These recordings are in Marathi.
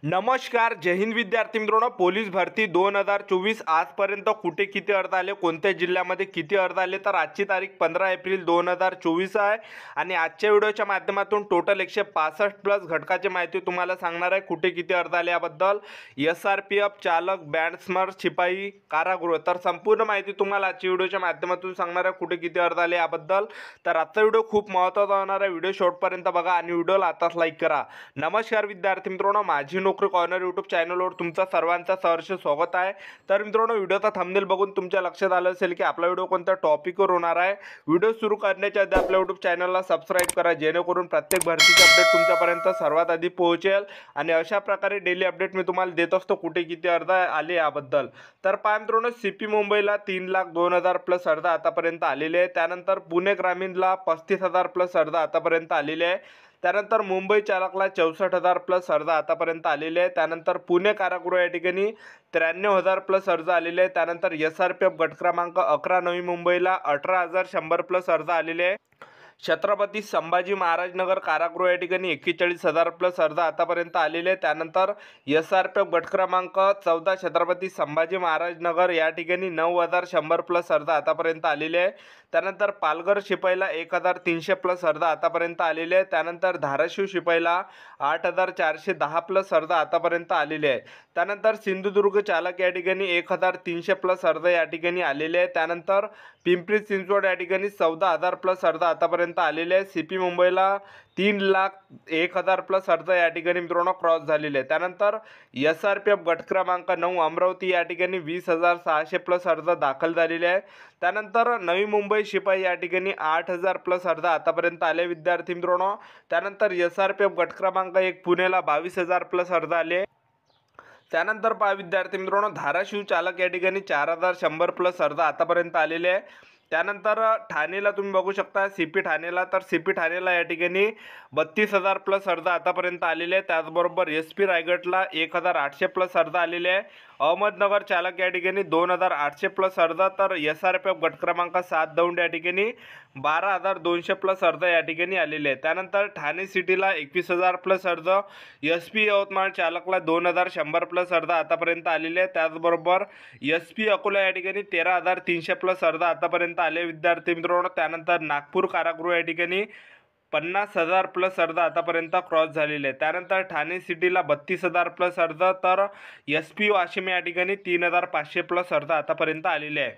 नमस्कार, जय हिंद विद्यार्थी मित्रांनो. पोलीस भरती 2024 आजपर्यंत कुठे किती अर्ज आले, कोणत्या जिल्ह्यामध्ये किती अर्ज आले, तर आजची तारीख 15 एप्रिल 2024 आहे. आणि आजच्या व्हिडिओच्या माध्यमातून टोटल 165 प्लस घटकाची माहिती तुम्हाला सांगणार आहे. कुठे किती अर्ज आले याबद्दल, SRPF चालक, बँड्समर, शिपाई, कारागृह, तर संपूर्ण माहिती तुम्हाला आजच्या व्हिडिओच्या माध्यमातून सांगणार आहे. कुठे किती अर्ज आले याबद्दल. तर आजचा व्हिडिओ खूप महत्त्वाचा होणार आहे. व्हिडिओ शेवटपर्यंत बघा आणि व्हिडिओला आताच लाईक करा. नमस्कार विद्यार्थी मित्रांनो, माझी नोकरी कॉर्नर यूट्यूब चॅनलवर तुमचं सर्वांचं सहर्ष स्वागत आहे. तर मित्रांनो, व्हिडिओचा थंबनेल बघून तुमच्या लक्षात आलं असेल की आपला व्हिडिओ कोणत्या टॉपिकवर होणार आहे. व्हिडिओ सुरू करण्याच्या आधी आपल्या यूट्यूब चॅनलला सबस्क्राईब करा, जेणेकरून प्रत्येक भरतीचे अपडेट तुमच्यापर्यंत सर्वात आधी पोहोचेल. आणि अशा प्रकारे डेली अपडेट मी तुम्हाला देत असतो कुठे किती अर्ज आले याबद्दल. तर पहा मित्रांनो, CP मुंबईला 3,02,000 प्लस अर्ज आतापर्यंत आलेले आहे. त्यानंतर पुणे ग्रामीणला 35,000 प्लस अर्ज आतापर्यंत आलेले आहे. त्यानंतर मुंबई चालकला 64,000 प्लस अर्ज आतापर्यंत आलेले आहे. त्यानंतर पुणे कारागृह या ठिकाणी 93,000 प्लस अर्ज आलेले आहे. त्यानंतर SRPF गट क्रमांक 11 नवी मुंबईला 18,100 प्लस अर्ज आलेले आहे. छत्रपती संभाजी महाराज नगर कारागृह या ठिकाणी 41,000 प्लस अर्ज आतापर्यंत आलेले आहे. त्यानंतर SRPF गट क्रमांक 14 छत्रपती संभाजी महाराज नगर या ठिकाणी 9,100 प्लस अर्ज आतापर्यंत आलेले आहे. त्यानंतर पालघर शिपाईला 1,300 प्लस अर्ज आतापर्यंत आलेले आहे. त्यानंतर धाराशिव शिपाईला 8,410 प्लस अर्ज आतापर्यंत आलेले आहे. त्यानंतर सिंधुदुर्ग चालक या ठिकाणी 1,300 प्लस अर्ज या ठिकाणी आलेले आहे. त्यानंतर पिंपरी चिंचवड या ठिकाणी 14,000 प्लस अर्ज आतापर्यंत आलेले आहे. CP मुंबईला 3,01,000 प्लस अर्ज या ठिकाणी मित्रांनो क्रॉस झालेले आहे. त्यानंतर SRPF गट क्रमांक 9 अमरावती या ठिकाणी 20,600 प्लस अर्ज दाखल झालेले आहे. त्यानंतर नवी मुंबई शिपाई या ठिकाणी 8,000 प्लस अर्ज आतापर्यंत आले विद्यार्थी मित्रांनो. त्यानंतर SRPF गट क्रमांक 1 पुणेला 22,000 प्लस अर्ज आले. त्यानंतर पहा विद्यार्थी मित्रांनो, धाराशिव चालक या ठिकाणी 4,100 प्लस अर्ज आतापर्यंत आलेले आहे. त्यानंतर ठाणेला तुम्ही बघू शकता, CP ठाणेला, तर CP ठाणेला या ठिकाणी 32,000 प्लस अर्ज आतापर्यंत आलेले आहे. त्याचबरोबर SP रायगडला 1,800 प्लस अर्ज आलेले आहे. अहमदनगर चालक या ठिकाणी 2,800 प्लस अर्ज, तर SRPF गट क्रमांक 7 दौंड या ठिकाणी 12,200 प्लस अर्ज या ठिकाणी आलेले आहे. त्यानंतर ठाणे सिटीला 21,000 प्लस अर्ज, SP यवतमाळ चालकला 2,100 प्लस अर्ज आतापर्यंत आलेले आहे. त्याचबरोबर SP अकोला या ठिकाणी 13,300 प्लस अर्ज आतापर्यंत आले विद्यार्थी मित्रांनो. त्यानंतर नागपूर कारागृह या ठिकाणी 50,000 प्लस अर्ज आतापर्यंत क्रॉस झालेले आहे. त्यानंतर ठाणे सिटीला 32,000 प्लस अर्ज, तर SP वाशिम या ठिकाणी 3,500 प्लस अर्ज आतापर्यंत आलेले आहे.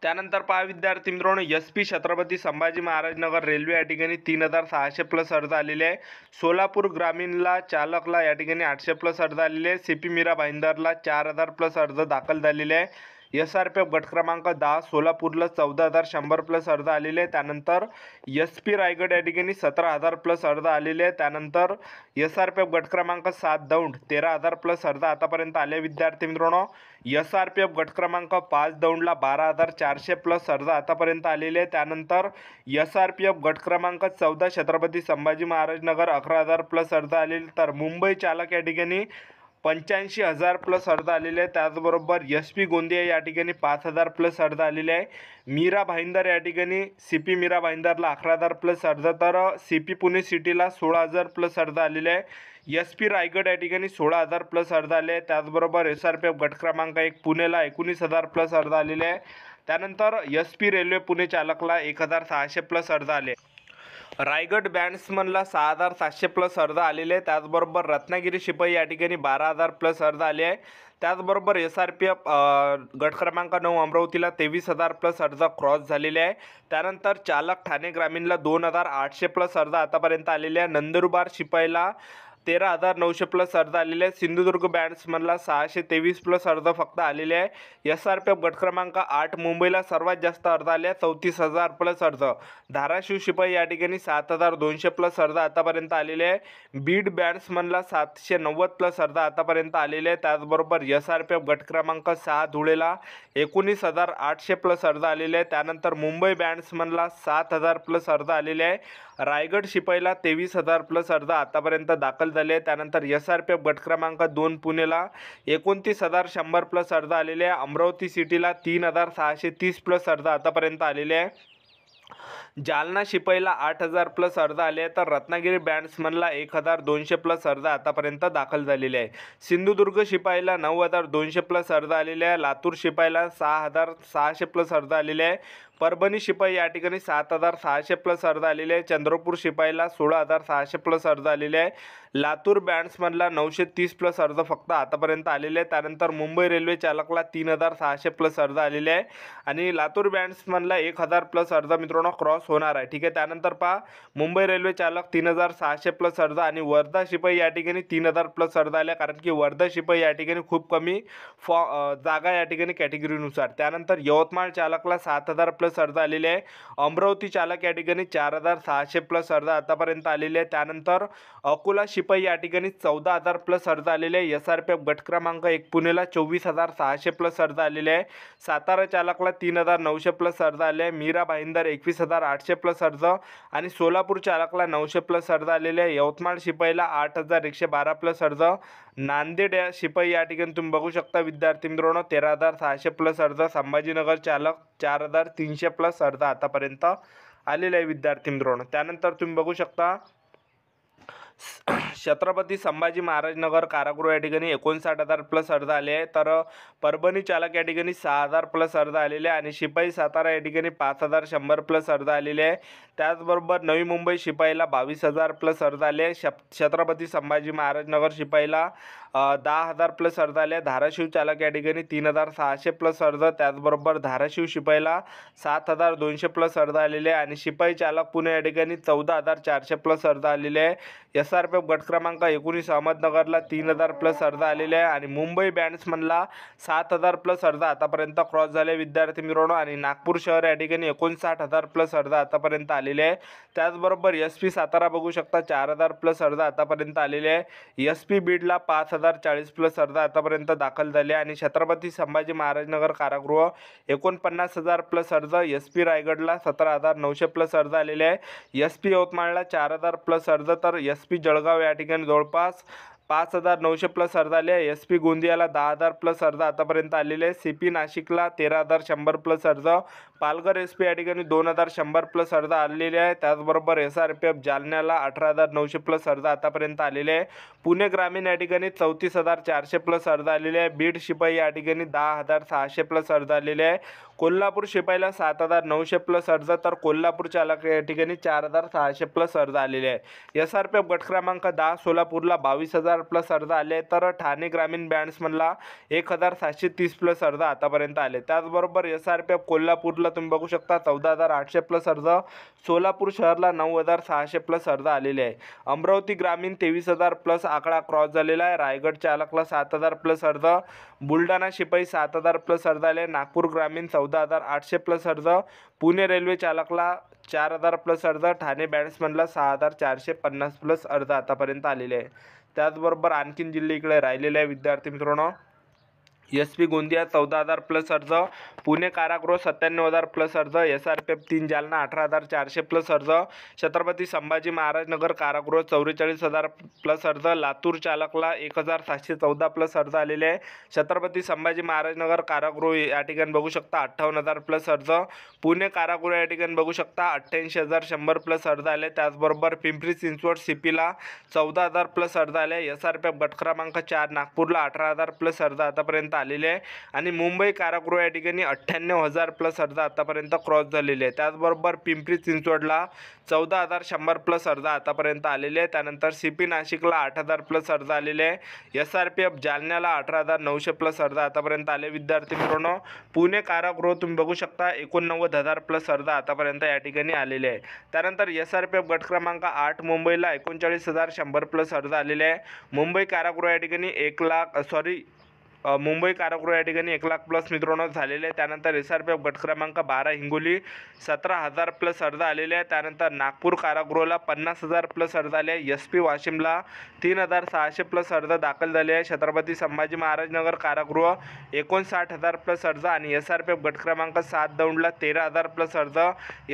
त्यानंतर पहा विद्यार्थी मित्रांनो, SP छत्रपती संभाजी महाराज नगर रेल्वे या ठिकाणी 3,600 प्लस अर्ज आलेले आहे. सोलापूर ग्रामीणला चालकला या ठिकाणी 800 प्लस अर्ज आलेले आहे. CP मीरा भाईंदरला 4,000 प्लस अर्ज दाखल झालेले आहे. SRPF गट क्रमांक 10 सोलापूरला 14,100 प्लस अर्ज आलेले आहे. त्यानंतर SP रायगड या ठिकाणी 17,000 प्लस अर्ज आलेले आहे. त्यानंतर SRPF गट क्रमांक 7 दौंड 13,000 प्लस अर्ज आतापर्यंत आले विद्यार्थी मित्रांनो. SRPF गट क्रमांक 5 दौंडला 12,400 प्लस अर्ज आतापर्यंत आलेले आहे. त्यानंतर SRPF गट क्रमांक 14 छत्रपती संभाजी महाराज नगर 11,000 प्लस अर्ज आलेले. तर मुंबई चालक या ठिकाणी 85,000 प्लस अर्ज आलेले आहे. त्याचबरोबर SP गोंदिया या ठिकाणी 5,000 प्लस अर्ज आलेले आहे. मीरा भाईंदर या ठिकाणी CP मीरा भाईंदरला 11,000 प्लस अर्ज, तर CP पुणे सिटीला 16,000 प्लस अर्ज आलेले आहे. SP रायगड या ठिकाणी 16,000 प्लस अर्ज आले. त्याचबरोबर SRPF गट क्रमांक 1 पुणेला 19,000 प्लस अर्ज आलेले आहे. त्यानंतर SP रेल्वे पुणे चालकला 1,600 प्लस अर्ज आले. रायगड बँड्समनला 6,700 प्लस अर्ज आलेले आहे. त्याचबरोबर रत्नागिरी शिपाई या ठिकाणी 12,000 प्लस अर्ज आले आहे. त्याचबरोबर SRPF गट क्रमांक 9 अमरावतीला 23,000 प्लस अर्ज क्रॉस झालेले आहे. त्यानंतर चालक ठाणे ग्रामीणला 2,800 प्लस अर्ज आतापर्यंत आलेले आहे. नंदुरबार शिपाईला 13,900 प्लस अर्ज आलेले आहे. सिंधुदुर्ग बँड्समनला 623 प्लस अर्ज फक्त आलेले आहे. SRPF गट क्रमांक 8 मुंबईला सर्वात जास्त अर्ज आले आहे, 34,000 प्लस अर्ज. धाराशिव शिपाई या ठिकाणी 7,200 प्लस अर्ज आतापर्यंत आलेले आहे. बीड बँड्समनला 790 प्लस अर्ज आतापर्यंत आलेले आहे. त्याचबरोबर SRPF गट क्रमांक 6 धुळेला 19,800 प्लस अर्ज आलेले आहे. त्यानंतर मुंबई बँड्समनला 7,000 प्लस अर्ज आलेले आहे. रायगड शिपाईला 23,000 प्लस अर्ज आतापर्यंत दाखल झाले. त्यानंतर SRPF गट क्रमांक 2 पुणेला 29,100 प्लस अर्ज आलेले आहे. अमरावती सिटीला 3,630 प्लस अर्ज आतापर्यंत आलेले आहे. जालना शिपाईला 8,000 प्लस अर्ज आले आहे, तर रत्नागिरी बॅट्समनला 1,200 प्लस अर्ज आतापर्यंत दाखल झालेले आहे. सिंधुदुर्ग शिपाईला 9,200 प्लस अर्ज आलेले आहे. लातूर शिपाईला 6,600 प्लस अर्ज आलेले आहे. परभणी शिपाई या ठिकाणी 7,600 प्लस अर्ज आलेले आहे. चंद्रपूर शिपाईला 16,600 प्लस अर्ज आलेले आहे. लातूर बॅट्समनला 930 प्लस अर्ज फक्त आतापर्यंत आलेले आहे. त्यानंतर मुंबई रेल्वे चालकला 3,600 प्लस अर्ज आलेले आहे आणि लातूर बॅट्समनला 1,000 प्लस अर्ज मित्रांनो क्रॉस होणार आहे. ठीक आहे, त्यानंतर पहा मुंबई रेल्वे चालक 3,600 प्लस अर्ज आणि वर्धा शिपाई या ठिकाणी 3,000 प्लस अर्ज आले, कारण की वर्धा शिपाई या ठिकाणी खूप कमी जागा या ठिकाणी कॅटेगरीनुसार. त्यानंतर यवतमाळ चालकला 7,000 प्लस अर्ज आलेले आहे. अमरावती चालक या ठिकाणी 4,600 प्लस अर्ज आतापर्यंत आलेले आहे. त्यानंतर अकोला शिपाई या ठिकाणी 14,000 प्लस अर्ज आलेले आहे. SRPF गट क्रमांक 1 पुणेला 24,600 प्लस अर्ज आलेले आहे. सातारा चालकला 3,900 प्लस अर्ज आले आहे. मीरा भाईंदर 21,800 प्लस अर्ज आणि सोलापूर चालकला 900 प्लस अर्ज आलेले आहे. यवतमाळ शिपाईला 8,112 प्लस अर्ज. नांदेड या शिपाई या ठिकाणी तुम्ही बघू शकता विद्यार्थी मित्रांनो 13,600 प्लस अर्ज. संभाजीनगर चालक 4,300 प्लस अर्ज आतापर्यंत आलेले आहे विद्यार्थी मित्रांनो. त्यानंतर तुम्ही बघू शकता छत्रपती संभाजी महाराज नगर कारागृह या ठिकाणी 59,000 प्लस अर्ज आले आहे. तर परभणी चालक या ठिकाणी 6,000 प्लस अर्ज आलेले आहे आणि शिपाई सातारा या ठिकाणी 5,100 प्लस अर्ज आलेले आहे. त्याचबरोबर नवी मुंबई शिपाईला 22,000 प्लस अर्ज आले. छत्रपती संभाजी महाराज नगर शिपाईला 10,000 प्लस अर्ज आले. धाराशिव चालक या ठिकाणी 3,600 प्लस अर्ज. त्याचबरोबर धाराशिव शिपाईला 7,200 प्लस अर्ज आलेले आहे आणि शिपाई चालक पुणे या ठिकाणी 14,400 प्लस अर्ज आलेले आहे. SRPF गट क्रमांक 19 अहमदनगरला 3,000 प्लस अर्ज आलेले आहे आणि मुंबई बॅट्समनला 7,000 प्लस अर्ज आतापर्यंत क्रॉस झाले विद्यार्थी मित्रांनो आणि नागपूर शहर या ठिकाणी 59,000 प्लस अर्ज आतापर्यंत आलेले आहे. त्याचबरोबर SP सातारा बघू शकता 4,000 प्लस अर्ज आतापर्यंत आलेले आहे. SP बीडला 5,040 प्लस अर्ज आतापर्यंत दाखल झाले आणि छत्रपती संभाजी महाराज नगर कारागृह 49,000 प्लस अर्ज. SP रायगडला 17,900 प्लस अर्ज आलेले आहे. SP यवतमाळला 4,000 प्लस अर्ज. तर SP जळगाव या ठिकाणी जवळपास 5,900 प्लस अर्ज आले. SP गोंदियाला 10,000 प्लस अर्ज आतापर्यंत आलेले आहे. CP नाशिकला 13,100 प्लस अर्ज. पालघर SP या ठिकाणी 2,100 प्लस अर्ज आलेले आहे. त्याचबरोबर SRPF जालन्याला 18,900 प्लस अर्ज आतापर्यंत आलेले आहे. पुणे ग्रामीण या ठिकाणी 34,400 प्लस अर्ज आलेले आहे. बीड शिपाई या ठिकाणी 10,600 प्लस अर्ज आलेले आहे. कोल्हापूर शिपाईला 7,900 प्लस अर्ज. तर कोल्हापूर चालक या ठिकाणी 4,600 प्लस अर्ज आलेले आहे. SRPF गट क्रमांक 10 सोलापूरला 22,000 प्लस अर्ज आले. तर ठाणे ग्रामीण बॅट्समनला 1,730 प्लस अर्ज आतापर्यंत आले. त्याचबरोबर SRPF कोल्हापूरला तुम्ही बघू शकता 14,800 प्लस अर्ज. सोलापूर शहरला 9,600 प्लस अर्ज आलेले आहे. अमरावती ग्रामीण 23,000 प्लस आकडा क्रॉस झालेला आहे. रायगड चालकला 7,000 प्लस अर्ज. बुलढाणा शिपाई 7,000 प्लस अर्ज आले. नागपूर ग्रामीण 14,800 प्लस अर्ज. पुणे रेल्वे चालकला 4,000 प्लस अर्ज. ठाणे बॅट्समनला 6,450 प्लस अर्ज आतापर्यंत आलेले आहे. त्याचबरोबर आणखीन जिल्हे इकडे राहिलेले आहे विद्यार्थी मित्रांनो. SP गोंदिया 14,000 प्लस अर्ज. पुणे कारागृह 97,000 प्लस अर्ज. SRPF 3 जालना 18,400 प्लस अर्ज. छत्रपती संभाजी महाराज नगर कारागृह 44,000 प्लस अर्ज. लातूर चालकला 1,714 प्लस अर्ज आलेले आहे. छत्रपती संभाजी महाराज नगर कारागृह या ठिकाणी बघू शकता 58,000 प्लस अर्ज. पुणे कारागृह या ठिकाणी बघू शकता 88,100 प्लस अर्ज आले. त्याचबरोबर पिंपरी चिंचवड CPला 14,000 प्लस अर्ज आले. SRPF गट क्रमांक 4 नागपूरला 18,000 प्लस अर्ज आतापर्यंत आलेले आहे आणि मुंबई कारागृह या ठिकाणी 98,000 प्लस अर्ज आतापर्यंत क्रॉस झालेले आहे. त्याचबरोबर पिंपरी चिंचवडला 14,100 प्लस अर्ज आतापर्यंत आलेले आहे. त्यानंतर CP नाशिकला 8,000 प्लस अर्ज आलेले आहे. SRPF जालन्याला 18,900 प्लस अर्ज आतापर्यंत आले विद्यार्थी मित्रांनो. पुणे कारागृह तुम्ही बघू शकता 89,000 प्लस अर्ज आतापर्यंत या ठिकाणी आलेले आहे. त्यानंतर SRPF गट क्रमांक 8 मुंबईला 39,100 प्लस अर्ज आलेले आहे. मुंबई कारागृह या ठिकाणी मुंबई कारागृह या ठिकाणी 1,00,000 प्लस मित्रांनो झालेले आहे. त्यानंतर SRPF गट क्रमांक 12 हिंगोली 17,000 प्लस अर्ज आलेले आहे. त्यानंतर नागपूर कारागृहाला 50,000 प्लस अर्ज आले. SP वाशिमला 3,600 प्लस अर्ज दाखल झाले आहे. छत्रपती संभाजी महाराज नगर कारागृह 59,000 प्लस अर्ज आणि SRPF गट क्रमांक 7 दौंडला 13,000 प्लस अर्ज.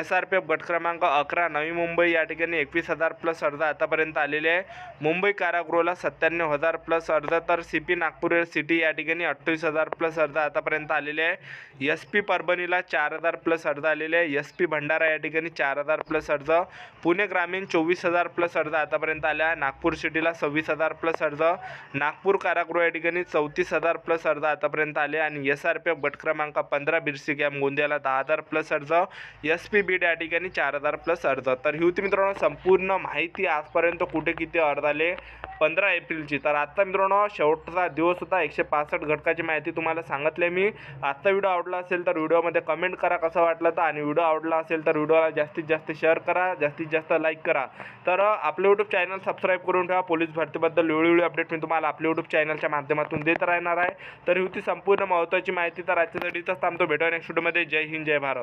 SRPF गट क्रमांक 11 नवी मुंबई या ठिकाणी 21,000 प्लस अर्ज आतापर्यंत आलेले आहे. मुंबई कारागृहाला 97,000 प्लस अर्ज. तर CP नागपूर सिटी या ठिकाणी 28,000 प्लस अर्ज आतापर्यंत आलेले आहे. SP परभणीला 4,000 प्लस अर्ज आलेले आहे. SP भंडारा या ठिकाणी 4,000 प्लस अर्ज. पुणे ग्रामीण 24,000 प्लस अर्ज आतापर्यंत आले आहे. नागपूर सिटीला 26,000 प्लस अर्ज. नागपूर कारागृह या ठिकाणी 34,000 प्लस अर्ज आतापर्यंत आले. आणि SRPF गट क्रमांक 15 बिरसी कॅम्प गोंदियाला 10,000 प्लस अर्ज. SP बीड या ठिकाणी 4,000 प्लस अर्ज. तर ही होती मित्रांनो संपूर्ण माहिती आजपर्यंत कुठे किती अर्ज आले 15 एप्रिलची. तर आता मित्रांनो शेवटचा दिवस होता. 165 घटकाची माहिती तुम्हाला सांगितली मी. आजचा व्हिडिओ आवडला असेल तर व्हिडिओमध्ये कमेंट करा कसं वाटलं तर, आणि व्हिडिओ आवडला असेल तर व्हिडिओला जास्तीत जास्त शेअर करा, जास्तीत जास्त लाईक करा. तर आपलं यूट्यूब चॅनल सबस्क्राईब करून ठेवा. पोलीस भरतीबद्दल वेळोवेळी अपडेट मी तुम्हाला आपल्या यूट्यूब चॅनलच्या माध्यमातून देत राहणार आहे. तर ही होती संपूर्ण महत्त्वाची माहिती. तर आजच्यासाठी इथंच थांबतो. भेटूया नेक्स्ट व्हिडिओमध्ये. जय हिंद, जय भारत.